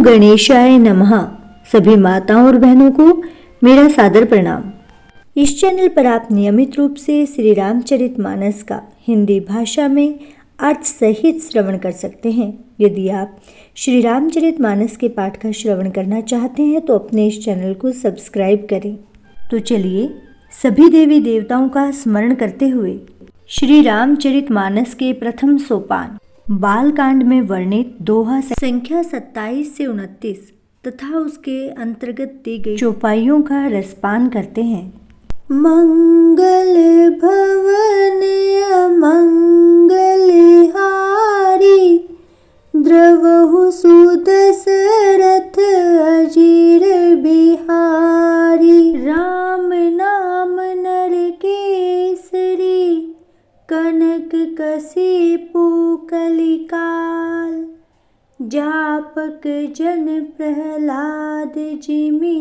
ओम गणेशाय नमः। सभी माताओं और बहनों को मेरा सादर प्रणाम। इस चैनल पर आप नियमित रूप से श्री रामचरितमानस का हिंदी भाषा में अर्थ सहित श्रवण कर सकते हैं। यदि आप श्री रामचरितमानस के पाठ का श्रवण करना चाहते हैं तो अपने इस चैनल को सब्सक्राइब करें। तो चलिए सभी देवी देवताओं का स्मरण करते हुए श्री रामचरितमानस के प्रथम सोपान बालकांड में वर्णित दोहा संख्या 27 से 29 तथा उसके अंतर्गत दी गई चौपाइयों का रसपान करते हैं। मंगल भवन मंगलहारी द्रवहु सुदशरथ अजीर बिहारी। राम नाम नर केसरी कनक कशिपु कलिकाल। जापक जन प्रहलाद जिमि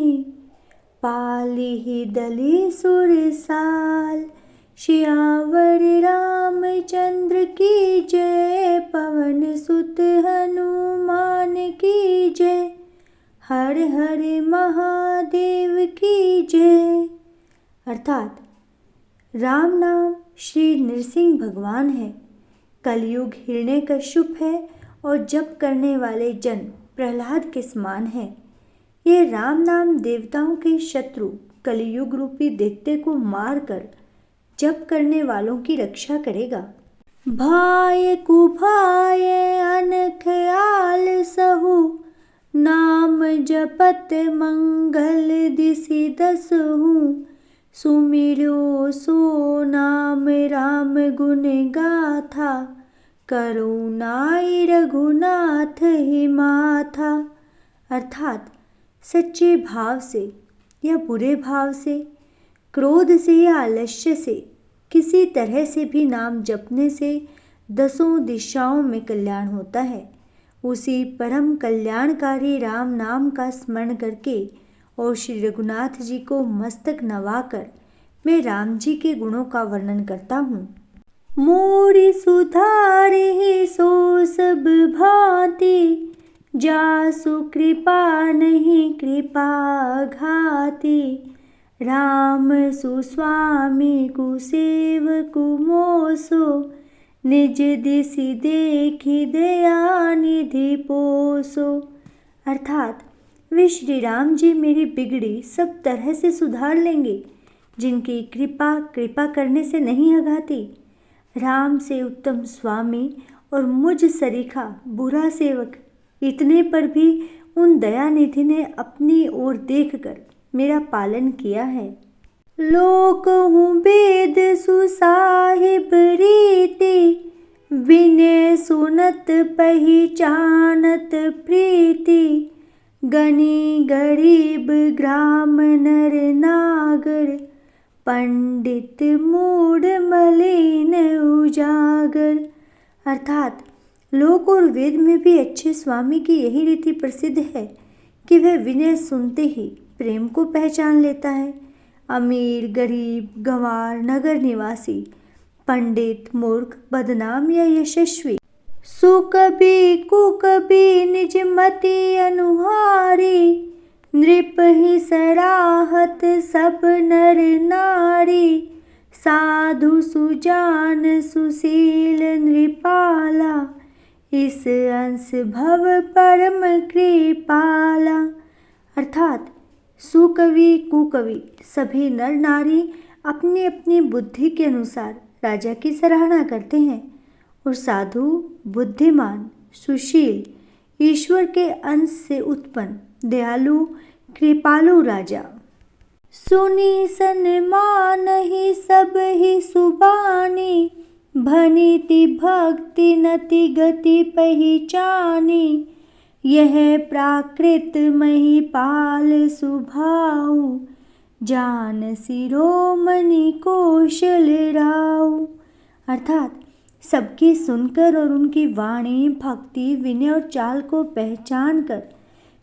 पालिहि दलि सुरसाल। श्यावर रामचंद्र की जय पवन सुत हनुमान की जय। हर हर महादेव की जय। अर्थात राम नाम श्री नृसिंह भगवान है, कलयुग हिरण्यकश्यप है और जप करने वाले जन प्रहलाद के समान है। ये राम नाम देवताओं के शत्रु कलयुग रूपी दैत्य को मारकर जप करने वालों की रक्षा करेगा। भाय कुभाय अनख आल सहु नाम जपत मंगल दिसि दसहु। सुमिरो सो नाम राम गुण गाथा करुणाई रघुनाथ ही माथा। अर्थात सच्चे भाव से या बुरे भाव से, क्रोध से या आलस्य से, किसी तरह से भी नाम जपने से दसों दिशाओं में कल्याण होता है। उसी परम कल्याणकारी राम नाम का स्मरण करके और श्री रघुनाथ जी को मस्तक नवाकर मैं राम जी के गुणों का वर्णन करता हूँ। मोरी सुधारे सो सब भांति जासु कृपा नहीं कृपा घाती। राम सुस्वामी कुसेवकु मोसो निज दिसि देखि दया निधि पोसो। अर्थात वे श्री राम जी मेरी बिगड़ी सब तरह से सुधार लेंगे, जिनकी कृपा करने से नहीं अघाती। राम से उत्तम स्वामी और मुझ सरीखा बुरा सेवक, इतने पर भी उन दयानिधि ने अपनी ओर देखकर मेरा पालन किया है। लोक हूँ वेद सुसाहिब रीति विनय सुनत पहिचानत प्रीति। गनी गरीब ग्राम नर नागर पंडित मूढ़ मलिन उजागर। अर्थात लोक और वेद में भी अच्छे स्वामी की यही रीति प्रसिद्ध है कि वह विनय सुनते ही प्रेम को पहचान लेता है। अमीर गरीब गंवार नगर निवासी पंडित मूर्ख बदनाम या यशस्वी सुकबी कुकबी निज मति अनुहारी। नृप ही सराहत सब नर नारी। साधु सुजान सुशील नृपाला इस अंश भव परम कृपाला। अर्थात सुकवि कुकवि सभी नर नारी अपनी अपनी बुद्धि के अनुसार राजा की सराहना करते हैं और साधु बुद्धिमान सुशील ईश्वर के अंश से उत्पन्न दयालु कृपालु राजा। सुनी सन्मान ही सब ही सुबानी भनीति भक्ति नति गति पहिचानी। यह प्राकृत महिपाल सुभाऊ जान शिरोमणि कौशल राव। अर्थात सबकी सुनकर और उनकी वाणी भक्ति विनय और चाल को पहचान कर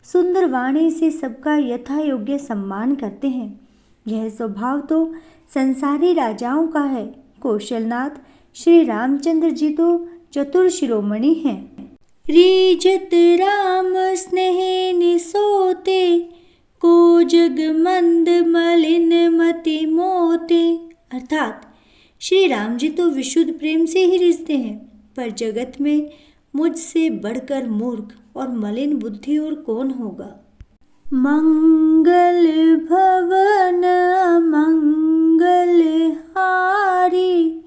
सुंदर वाणी से सबका यथा योग्य सम्मान करते हैं। यह स्वभाव तो संसारी राजाओं का है। कौशलनाथ श्री रामचंद्र जी तो चतुर शिरोमणि हैं। रीजत राम स्नेह जग मंद मलिन मति मोते। अर्थात श्री राम जी तो विशुद्ध प्रेम से ही रिझते हैं, पर जगत में मुझसे बढ़कर मूर्ख और मलिन बुद्धि और कौन होगा। मंगल भवन मंगल हारी,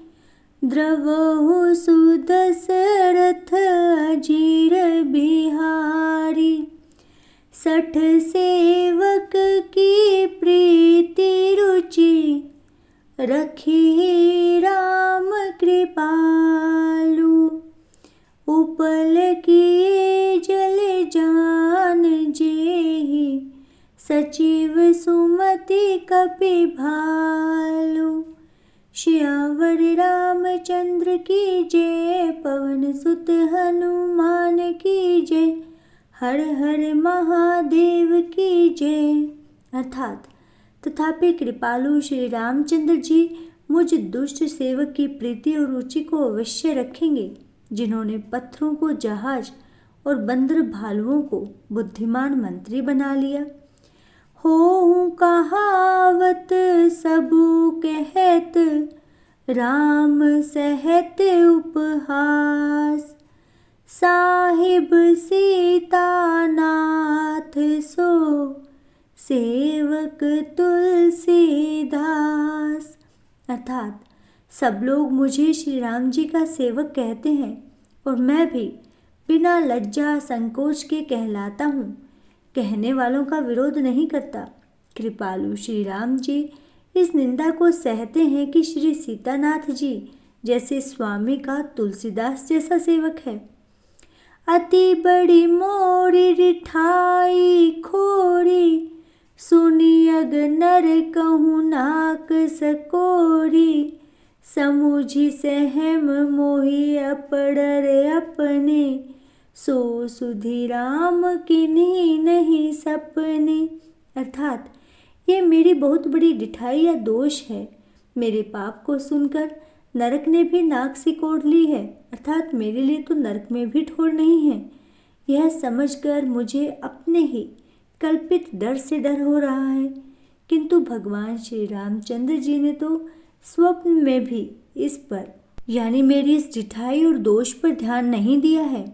द्रवहु सुदशरथ अजीर बिहारी। सठ सेवक की प्रीति रुचि, रखी राम कृपालु। उपल किए जल जान जेहि, सचिव सुमति कपि भालु। श्यावर रामचंद्र की जय, पवन सुत हनुमान की जय, हर हर महादेव की जय। अर्थात तथापि कृपालु श्री रामचंद्र जी मुझ दुष्ट सेवक की प्रीति और रुचि को अवश्य रखेंगे, जिन्होंने पत्थरों को जहाज और बंदर भालुओं को बुद्धिमान मंत्री बना लिया। हो कहावत सबू कहत, राम सहत उपहास। साहिब सीता नाथ सो, सेवक तुलसीदास। अर्थात सब लोग मुझे श्री राम जी का सेवक कहते हैं और मैं भी बिना लज्जा संकोच के कहलाता हूँ। कहने वालों का विरोध नहीं करता। कृपालु श्री राम जी इस निंदा को सहते हैं कि श्री सीतानाथ जी जैसे स्वामी का तुलसीदास जैसा सेवक है। अति बड़ी मोरी रिठाई खोरी, सुनी अग नर कहूँ नाक सकोरी। समुझी सहम मोहि अपड़र अपने, सो सुधि राम किन्हीं नहीं सपने। अर्थात ये मेरी बहुत बड़ी डिठाई या दोष है। मेरे पाप को सुनकर नरक ने भी नाक सिकोड़ ली है, अर्थात मेरे लिए तो नरक में भी ठोर नहीं है। यह समझकर मुझे अपने ही कल्पित डर से डर हो रहा है, किंतु भगवान श्री रामचंद्र जी ने तो स्वप्न में भी इस पर यानी मेरी इस डिठाई और दोष पर ध्यान नहीं दिया है।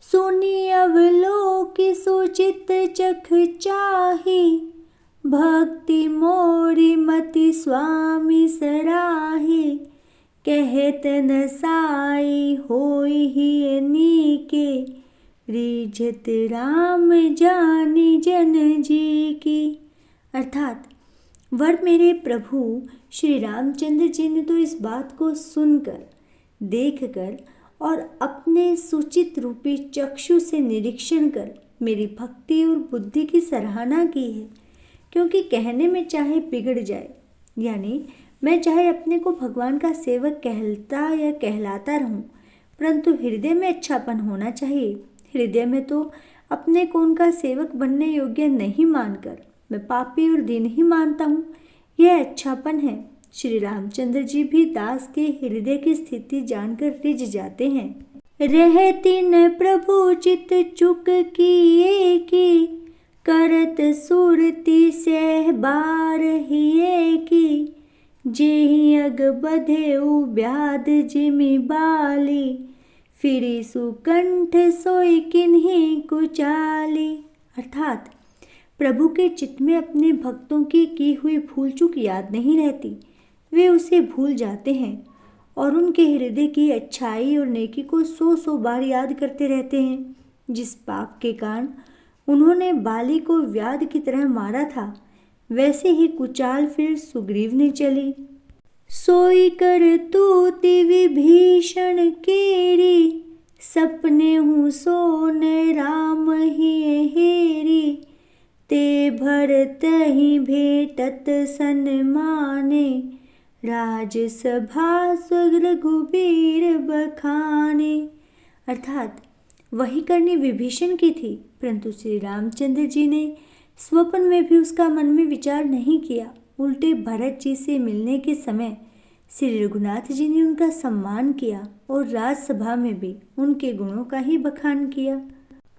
सुनी अवलोकि सुचित चख चाही, भक्ति मोरी मति स्वामी सराही। कहत न साई होई ही नीके, रिझत राम जानी जन जी की। अर्थात वर मेरे प्रभु श्री रामचंद्र जी ने तो इस बात को सुनकर, देखकर और अपने सूचित रूपी चक्षु से निरीक्षण कर मेरी भक्ति और बुद्धि की सराहना की है। क्योंकि कहने में चाहे बिगड़ जाए, यानी मैं चाहे अपने को भगवान का सेवक कहता या कहलाता रहूं, परंतु हृदय में अच्छापन होना चाहिए। हृदय में तो अपने को उनका सेवक बनने योग्य नहीं मानकर मैं पापी और दीन ही मानता हूँ, यह अच्छापन है। श्री रामचंद्र जी भी दास के हृदय की स्थिति जानकर रिझ जाते हैं। रहती न प्रभु चित चुक किए की, करत सुरति सह बार हिए की। जेहि अग बधे व्याध जिमि बाली, फिरी सुकंठ सोई किन्हीं कुचाली। अर्थात प्रभु के चित्त में अपने भक्तों की हुई भूल चूक याद नहीं रहती, वे उसे भूल जाते हैं और उनके हृदय की अच्छाई और नेकी को 100 बार याद करते रहते हैं। जिस पाप के कारण उन्होंने बाली को व्याध की तरह मारा था, वैसे ही कुचाल फिर सुग्रीव ने चली। सोई कर तूति विभीषण केरी, सपने हूँ सोन राम ही हेरी। ते भरत ही भेटत सन्माने, राजसभा रघुबीर बखाने। अर्थात वही करनी विभीषण की थी, परंतु श्री रामचंद्र जी ने स्वप्न में भी उसका मन में विचार नहीं किया। उल्टे भरत जी से मिलने के समय श्री रघुनाथ जी ने उनका सम्मान किया और राजसभा में भी उनके गुणों का ही बखान किया।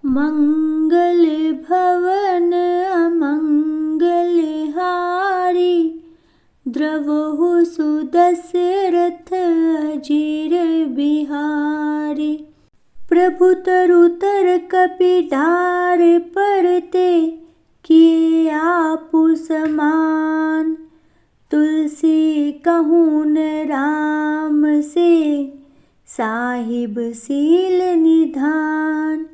मंगल भवन अमंगल लवहु सुदशरथ अजीर बिहारी। प्रभु तरु तर कपि डार परते किए आपु समान। तुलसी कहून राम से साहिब सील निधान।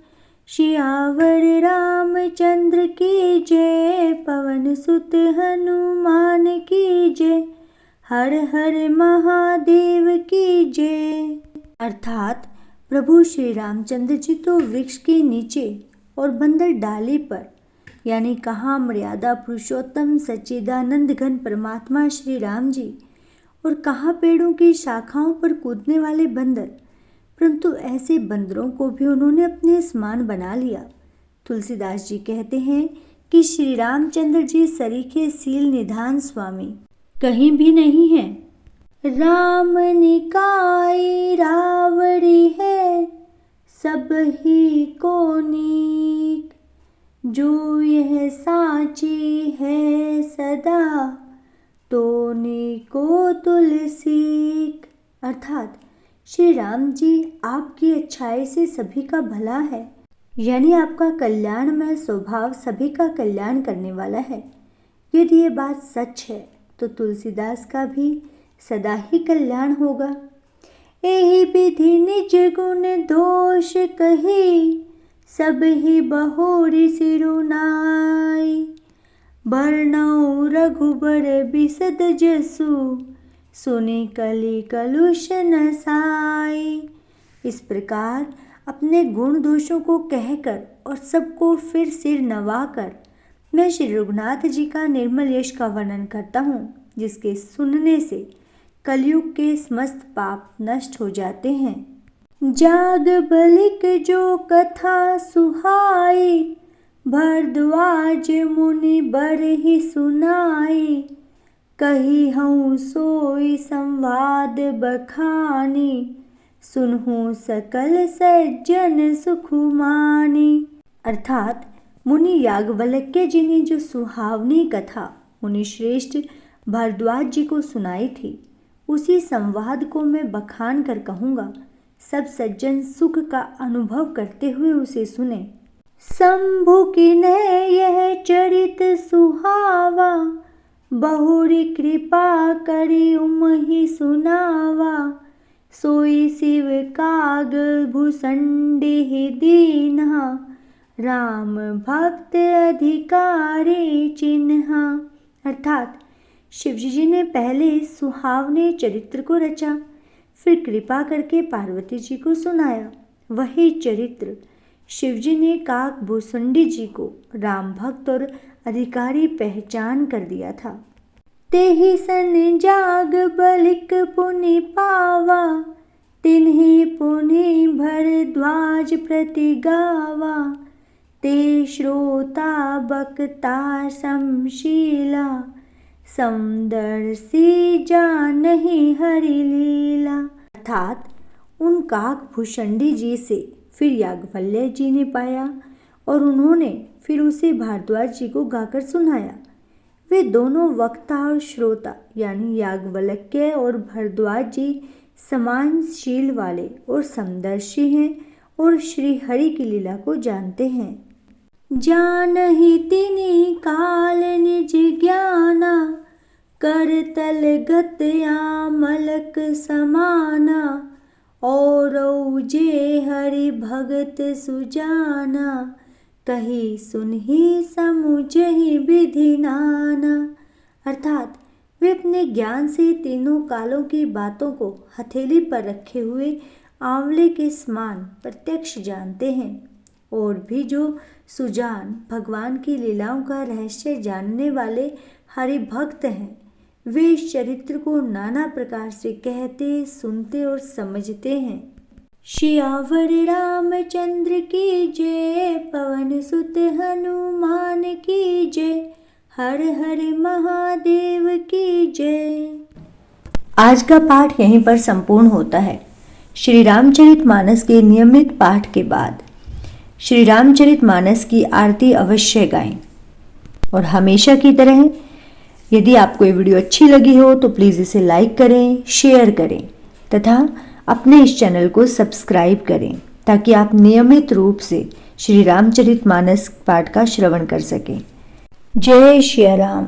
सियावर रामचंद्र की जय, पवन सुत हनुमान की जय, हर हर महादेव की जय। अर्थात प्रभु श्री रामचंद्र जी तो वृक्ष के नीचे और बंदर डाली पर, यानी कहाँ मर्यादा पुरुषोत्तम सच्चिदानंद घन परमात्मा श्री राम जी, और कहाँ पेड़ों की शाखाओं पर कूदने वाले बंदर, परंतु ऐसे बंदरों को भी उन्होंने अपने समान बना लिया। तुलसीदास जी कहते हैं कि श्री रामचंद्र जी सरीखे सील निधान स्वामी कहीं भी नहीं है। राम निकाय रावरी है सब ही को नीक, जो यह साची है सदा तो नीको तुलसीक। अर्थात श्री राम जी आपकी अच्छाई से सभी का भला है, यानी आपका कल्याणमय स्वभाव सभी का कल्याण करने वाला है। यदि ये बात सच है तो तुलसीदास का भी सदा ही कल्याण होगा। एहि विधि निज गुण दोष कही, सब ही बहोरी सिरुनाई। बरनौ रघुबर बिसद जसु, सुनि कलि कलुष नसाई। इस प्रकार अपने गुण दोषों को कहकर और सबको फिर सिर नवाकर मैं श्री रघुनाथ जी का निर्मल यश का वर्णन करता हूँ, जिसके सुनने से कलयुग के समस्त पाप नष्ट हो जाते हैं। जाग बलिक जो कथा सुहाई, भरद्वाज मुनि बर ही सुनाई। कही हूँ सोई संवाद बखानी, सुनहु सकल सज्जन सुखुमानी। अर्थात मुनि याज्ञवल्क्य जी ने जो सुहावनी कथा मुनि श्रेष्ठ भरद्वाज जी को सुनाई थी, उसी संवाद को मैं बखान कर कहूँगा। सब सज्जन सुख का अनुभव करते हुए उसे सुने। शंभु की ने यह चरित सुहावा, बहुरी कृपा करी उमहि सुनावा। सोई शिव काग भूषंडी दीन्हा, राम भक्त अधिकारी चिन्हा। अर्थात शिवजी जी ने पहले सुहावने चरित्र को रचा, फिर कृपा करके पार्वती जी को सुनाया। वही चरित्र शिवजी ने काक भूषुंडी जी को राम भक्त और अधिकारी पहचान कर दिया था। तेहि सन जाग बलिक पुनि पावा, तिन्हि पुनि भरद्वाज प्रति गावा। ते श्रोता बक्ता समशीला, समदर्शी जानहि हरि लीला। अर्थात उन काक भूषुंडी जी से फिर याज्ञवल्क्य जी ने पाया और उन्होंने फिर उसे भारद्वाज जी को गाकर सुनाया। वे दोनों वक्ता और श्रोता यानी याज्ञवल्क्य और भरद्वाज जी समान शील वाले और समदर्शी हैं और श्री हरि की लीला को जानते हैं। जानहि तिनि काल निज ज्ञाना, करतल गत आमलक समाना। और जे हरि भगत सुजाना, कही सुनहि समुझहि विधि नाना। अर्थात वे अपने ज्ञान से तीनों कालों की बातों को हथेली पर रखे हुए आंवले के समान प्रत्यक्ष जानते हैं। और भी जो सुजान भगवान की लीलाओं का रहस्य जानने वाले हरि भक्त हैं, वे इस चरित्र को नाना प्रकार से कहते, सुनते और समझते हैं। सियावर रामचंद्र की जय, पवन सुत हनुमान की जय, हर हर महादेव की जय। आज का पाठ यहीं पर संपूर्ण होता है। श्री रामचरितमानस के नियमित पाठ के बाद श्री रामचरितमानस की आरती अवश्य गाएं और हमेशा की तरह यदि आपको ये वीडियो अच्छी लगी हो तो प्लीज़ इसे लाइक करें, शेयर करें तथा अपने इस चैनल को सब्सक्राइब करें ताकि आप नियमित रूप से श्री रामचरितमानस पाठ का श्रवण कर सकें। जय श्री राम।